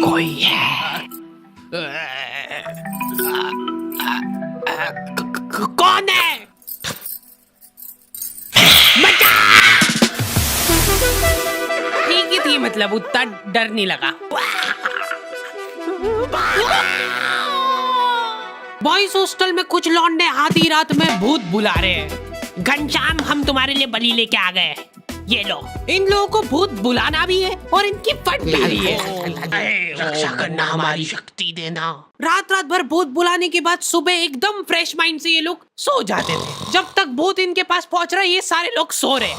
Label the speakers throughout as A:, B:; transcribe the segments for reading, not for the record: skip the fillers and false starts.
A: कोई है। कौन है? ठीक ही थी, मतलब उतना डर नहीं लगा। बॉयज हॉस्टल में कुछ लौंडे आधी रात में भूत बुला रहे हैं। घनश्याम, हम तुम्हारे लिए बलि लेके आ गए, ये लो। इन लोगों को भूत बुलाना भी है और इनकी फट भी रही है। रक्षा करना हमारी शक्ति देना। रात रात भर भूत बुलाने के बाद सुबह एकदम फ्रेश माइंड से ये लोग सो जाते थे। जब तक भूत इनके पास पहुंच रहा है, ये सारे लोग सो रहे।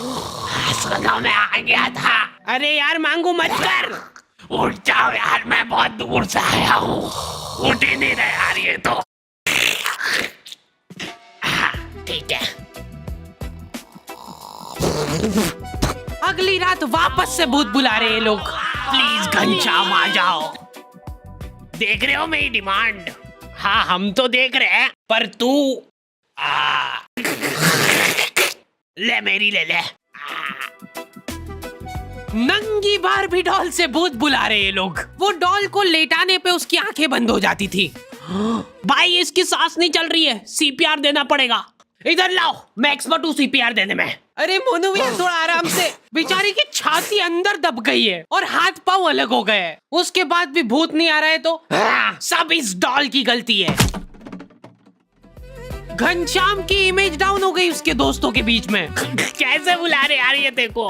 A: मैं आ गया था। अरे यार मांगू मत कर। उठ जाओ यार, मैं बहुत दूर से आया हूँ। उठ ही नहीं रहा यार ये तो। ठीक है। अगली रात वापस से भूत बुला रहे हैं लोग। प्लीज घनश्याम आ जाओ। देख रहे हो मेरी डिमांड? हाँ हम तो देख रहे हैं, पर तू ले मेरी ले ले। नंगी बारबी डॉल से भूत बुला रहे हैं लोग। वो डॉल को लेटाने पे उसकी आंखें बंद हो जाती थी। भाई इसकी सांस नहीं चल रही है, सीपीआर देना पड़ेगा। इधर लाओ, मैं एक्सपर्ट हूँ सीपीआर देने में। अरे मोनू भैया थोड़ा आराम से। बेचारी की छाती अंदर दब गई है और हाथ पांव अलग हो गए हैं। उसके बाद भी भूत नहीं आ रहा है तो सब इस डॉल की गलती है। घनश्याम की इमेज डाउन हो गई उसके दोस्तों के बीच में। कैसे बुला रहे यार ये देखो।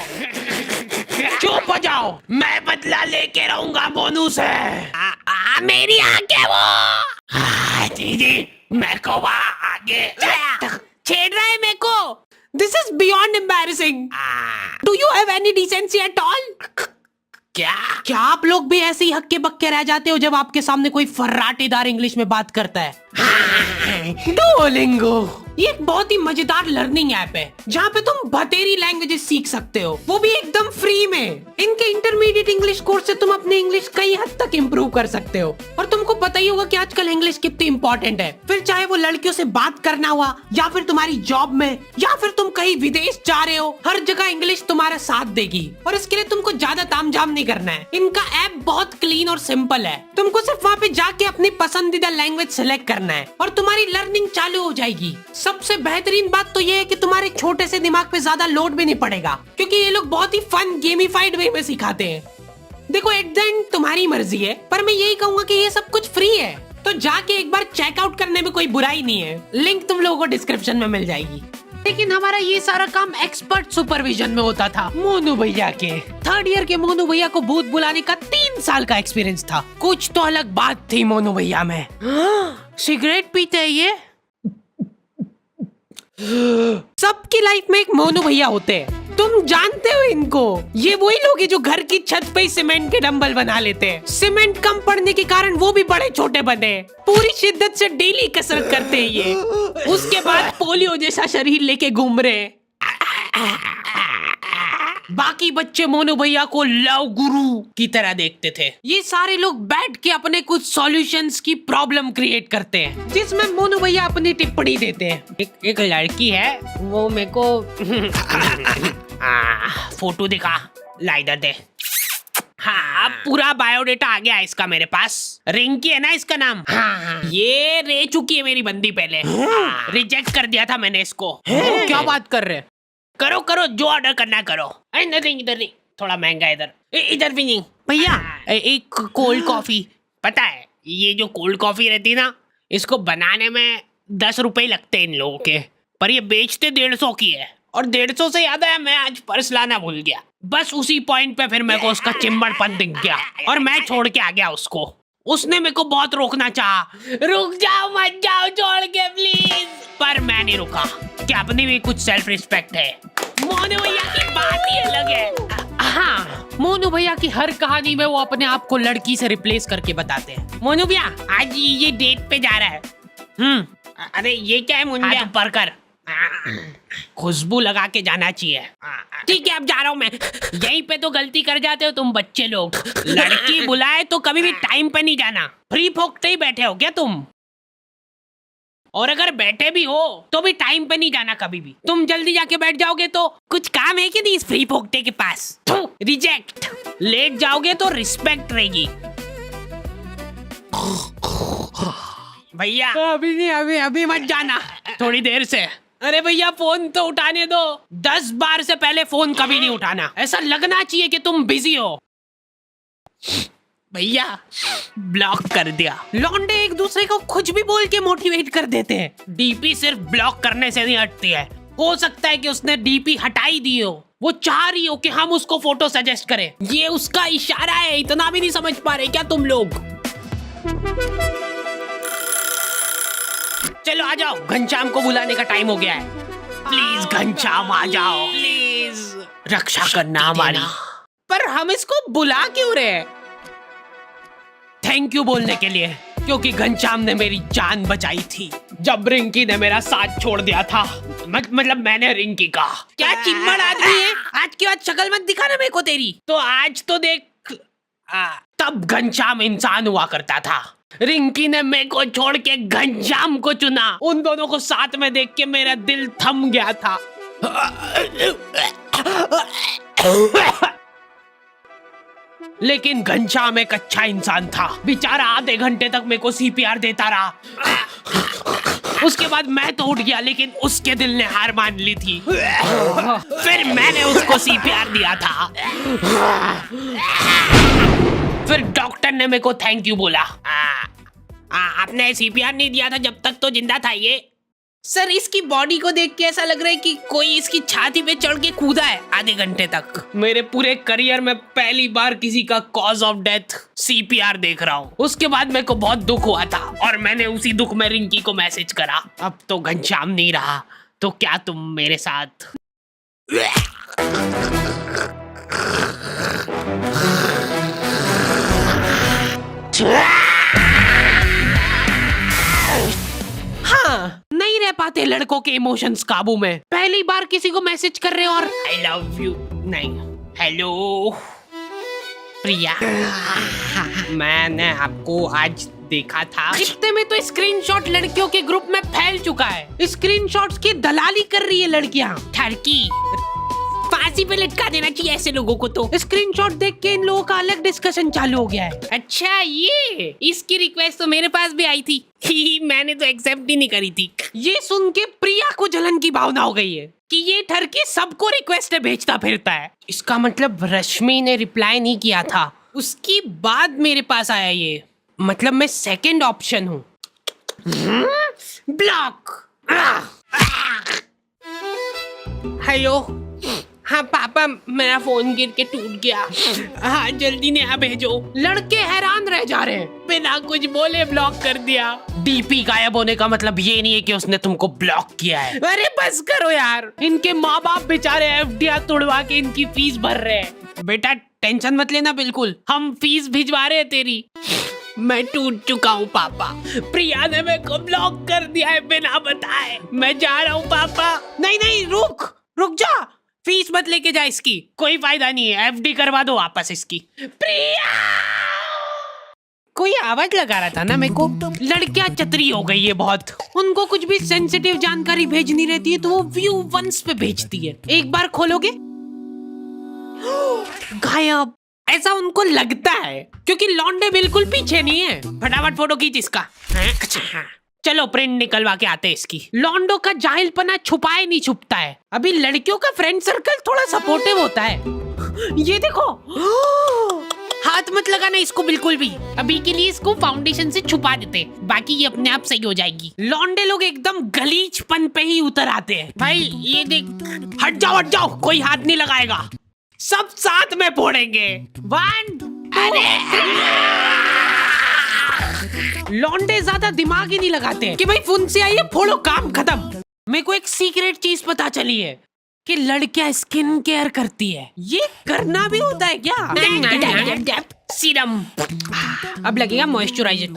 A: चुप हो जाओ, मैं बदला लेके रहूंगा मोनू से। मेरी आंखें वो। दीदी मेरे को आगे छेड़ रहा है मेरे को। This is beyond embarrassing. Do you have any decency at all? क्या आप लोग भी ऐसे ही हक्के बक्के रह जाते हो जब आपके सामने कोई फर्राटेदार इंग्लिश में बात करता है? डुओलिंगो ये एक बहुत ही मजेदार लर्निंग ऐप है जहाँ पे तुम बतेरी लैंग्वेजेस सीख सकते हो, वो भी एकदम फ्री में। इनके इंटरमीडिएट इंग्लिश कोर्स से तुम अपनी इंग्लिश कई हद तक इम्प्रूव कर सकते हो। और तुमको पता ही होगा कि आजकल इंग्लिश कितनी इंपॉर्टेंट है। फिर चाहे वो लड़कियों से बात करना हुआ, या फिर तुम्हारी जॉब में, या फिर तुम कहीं विदेश जा रहे हो, हर जगह इंग्लिश तुम्हारा साथ देगी। और इसके लिए तुमको ज्यादा तामझाम नहीं करना है। इनका ऐप बहुत क्लीन और सिंपल है। तुमको सिर्फ वहाँ पे जाके अपनी पसंदीदा लैंग्वेज सेलेक्ट करना है और तुम्हारी लर्निंग चालू हो जाएगी। सबसे बेहतरीन बात तो ये है कि तुम्हारे छोटे से दिमाग पे ज्यादा लोड भी नहीं पड़ेगा, क्योंकि ये लोग बहुत ही फन गेमिफाइड वे में सिखाते हैं। देखो एट द एंड तुम्हारी मर्जी है, पर मैं यही कहूंगा कि ये सब कुछ फ्री है, तो जाके एक बार चेकआउट करने में कोई बुराई नहीं है। लिंक तुम लोगों को डिस्क्रिप्शन में मिल जाएगी। लेकिन हमारा ये सारा काम एक्सपर्ट सुपरविजन में होता था मोनू भैया के। थर्ड ईयर के मोनू भैया को भूत बुलाने का 3 साल का एक्सपीरियंस था। कुछ तो अलग बात थी मोनू भैया में। सिगरेट पीते हैं ये। सबकी लाइफ में एक मोनू भैया होते हैं, तुम जानते हो इनको। ये वही लोग हैं जो घर की छत पे सीमेंट के डंबल बना लेते हैं। सीमेंट कम पड़ने के कारण वो भी बड़े छोटे बने। पूरी शिद्दत से डेली कसरत करते हैं ये। उसके बाद पोलियो जैसा शरीर लेके घूम रहे हैं। बाकी बच्चे मोनू भैया को लव गुरु की तरह देखते थे। ये सारे लोग बैठ के अपने कुछ सॉल्यूशंस की प्रॉब्लम क्रिएट करते हैं, जिसमें मोनू भैया अपनी टिप्पणी देते हैं। एक लड़की है, वो मेरे को फोटो दिखा, ला इधर दे। हाँ पूरा बायोडेटा आ गया इसका मेरे पास। रिंकी है ना इसका नाम। हाँ ये रह चुकी है मेरी बंदी पहले। रिजेक्ट कर दिया था मैंने इसको। क्या बात कर रहे? करो करो जो ऑर्डर करना करो। इधर नहीं, इधर नहीं, थोड़ा महंगा इधर। इधर भी नहीं भैया। एक कोल्ड कॉफी। पता है ये जो कोल्ड कॉफी रहती है ना, इसको बनाने में 10 रुपए लगते हैं इन लोगों के, पर ये बेचते 150 की है। और 150 से याद आया, मैं आज पर्स लाना भूल गया। बस उसी पॉइंट पे फिर मेरे को उसका चिंबड़पन दिख गया और मैं छोड़ के आ गया उसको। उसने मेरे को बहुत रोकना चाहा, रुक जाओ मत जाओ छोड़ के प्लीज, पर मैं नहीं रुका कि अपनी भी कुछ सेल्फ रिस्पेक्ट है। मोनू भैया की बात ही अलग है। हाँ मोनू भैया की हर कहानी में वो अपने आप को लड़की से रिप्लेस करके बताते हैं। मोनू भैया आज ये डेट पे जा रहा है। अरे ये क्या है मुंडा ऊपर कर, खुशबू लगा के जाना चाहिए। ठीक है अब जा रहा हूँ मैं। यहीं पे तो गलती कर जाते हो तुम बच्चे लोग। लड़की बुलाए तो कभी भी टाइम पे नहीं जाना। फ्री फोकते ही बैठे हो क्या तुम? और अगर बैठे भी हो तो भी टाइम पे नहीं जाना कभी भी। तुम जल्दी जाके बैठ जाओगे तो कुछ काम है कि नहीं इस फ्री फोकते के पास? रिजेक्ट। लेट जाओगे तो रिस्पेक्ट रहेगी। भैया अभी नहीं, अभी अभी मत जाना, थोड़ी देर से। अरे भैया फोन तो उठाने दो, 10 बार से पहले फोन कभी नहीं उठाना, ऐसा लगना चाहिए कि तुम बिजी हो। भैया ब्लॉक कर दिया। लौंडे एक दूसरे को कुछ भी बोल के मोटिवेट कर देते हैं। डीपी सिर्फ ब्लॉक करने से नहीं हटती है, हो सकता है कि उसने डीपी हटाई दी हो, वो चाह रही हो कि हम उसको फोटो सजेस्ट करें। ये उसका इशारा है, इतना भी नहीं समझ पा रहे क्या तुम लोग? चलो आ जाओ, घनश्याम को बुलाने का टाइम हो गया है। प्लीज घनश्याम आ जाओ, प्लीज रक्षा करना हमारी। पर हम इसको बुला क्यों रहे हैं? थैंक यू बोलने के लिए, क्योंकि घनश्याम ने मेरी जान बचाई थी जब रिंकी ने मेरा साथ छोड़ दिया था। मतलब मैंने रिंकी का। क्या चिम्मड़ आदमी है, आज के बाद शक्ल मत दिखाना मेरे को तेरी। तो आज तो देख, तब घनश्याम इंसान हुआ करता था। रिंकी ने मेरे को छोड़ के घनश्याम को चुना। उन दोनों को साथ में देख के मेरा दिल थम गया था। लेकिन घनश्याम एक अच्छा इंसान था। बेचारा आधे घंटे तक मेरे को सीपीआर देता रहा। उसके बाद मैं तो उठ गया, लेकिन उसके दिल ने हार मान ली थी। फिर मैंने उसको सीपीआर दिया था। फिर डॉक्टर ने मेरे को थैंक यू बोला। आपने सीपीआर नहीं दिया था जब तक तो जिंदा था ये। सर इसकी बॉडी को देख के ऐसा लग रहा है कि कोई इसकी छाती पे चढ़ के कूदा है आधे घंटे तक। मेरे पूरे करियर में पहली बार किसी का कॉज ऑफ डेथ सीपीआर देख रहा हूँ। उसके बाद मेरे को बहुत दुख हुआ था और मैंने उसी दुख में रिंकी को मैसेज करा। अब तो घनश्याम नहीं रहा, तो क्या तुम मेरे साथ? हाँ, नहीं रह पाते लड़कों के इमोशंस काबू में। पहली बार किसी को मैसेज कर रहे हो और आई लव यू नहीं, हेलो प्रिया, मैंने आपको आज देखा था। इतने में तो स्क्रीनशॉट लड़कियों के ग्रुप में फैल चुका है। स्क्रीनशॉट्स की दलाली कर रही है लड़कियां। ठरकी फांसी पे लटका देना चाहिए ऐसे लोगों को। तो स्क्रीनशॉट देख के इन लोगों का अलग डिस्कशन चालू हो गया है। अच्छा, ये इसकी रिक्वेस्ट तो मेरे पास भी आई थी। मैंने तो एक्सेप्ट ही नहीं करी थी। ये सुन के प्रिया को जलन की भावना हो गई है कि ये ठरकी सबको रिक्वेस्ट भेजता फिरता है। इसका मतलब रश्मि ने रिप्लाई नहीं किया था, उसकी बाद मेरे पास आया ये। मतलब मैं सेकंड ऑप्शन हूँ। ब्लॉक। हेलो, हाँ पापा, मेरा फोन गिर के टूट गया। हाँ जल्दी नया भेजो। लड़के हैरान रह जा रहे हैं, बिना कुछ बोले ब्लॉक कर दिया। डीपी गायब होने का मतलब ये नहीं है कि उसने तुमको ब्लॉक किया है। अरे बस करो यार, इनके माँ बाप बेचारे एफडीआर तोड़वा के इनकी फीस भर रहे हैं। बेटा टेंशन मत लेना, बिल्कुल हम फीस भिजवा रहे हैं तेरी। मैं टूट चुका हूँ पापा, प्रिया ने मेरे को ब्लॉक कर दिया है बिना बताए। मैं जा रहा हूँ पापा। नहीं नहीं, रुक जा, फीस मत लेके जा इसकी, कोई फायदा नहीं है। एफडी करवा दो वापस इसकी। प्रिया, कोई आवाज लगा रहा था ना मेरे को। लड़कियां चतरी हो गई है बहुत, उनको कुछ भी सेंसिटिव जानकारी भेजनी रहती है तो वो व्यू वंस पे भेजती है। एक बार खोलोगे गायब, ऐसा उनको लगता है क्योंकि लौंडे बिल्कुल पीछे नहीं है। फटाफट फोटो खींच इसका। चलो प्रिंट निकलवा के आते हैं इसकी। लौंडो का जाहिलपना छुपाए नहीं छुपता है। अभी लड़कियों का फ्रेंड सर्कल थोड़ा सपोर्टिव होता है। ये देखो, हाथ मत लगाना इसको बिल्कुल भी। अभी के लिए इसको फाउंडेशन से छुपा देते, बाकी ये अपने आप सही हो जाएगी। लौंडे लोग एकदम गलीचपन पे ही उतर आते हैं। भाई ये देख, हट जाओ, कोई हाथ नहीं लगाएगा, सब साथ में फोड़ेंगे। 1 लौंडे ज्यादा दिमाग ही नहीं लगाते कि भाई फोन से आइए फोड़ो, काम खत्म। मेरे को एक सीक्रेट चीज पता चली है कि लड़कियां स्किन केयर करती है। ये करना भी होता है क्या? सीरम, अब लगेगा मॉइस्चराइजर।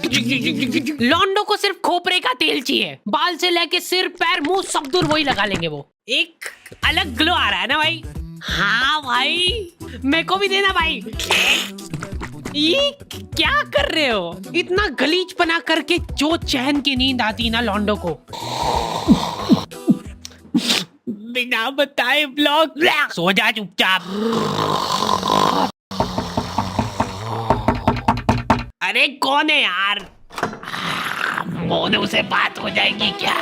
A: लौंडो को सिर्फ खोपरे का तेल चाहिए, बाल से लेके सिर पैर मुंह सब दूर वही लगा लेंगे। वो एक अलग ग्लो आ रहा है ना भाई। हाँ भाई, मेरे को भी देना भाई। ये क्या कर रहे हो? इतना गलीचपना करके जो चैन की नींद आती ना लौंडो को। बिना बताए ब्लॉक। सो जा चुपचाप। अरे कौन है यार? मोनू से बात हो जाएगी क्या?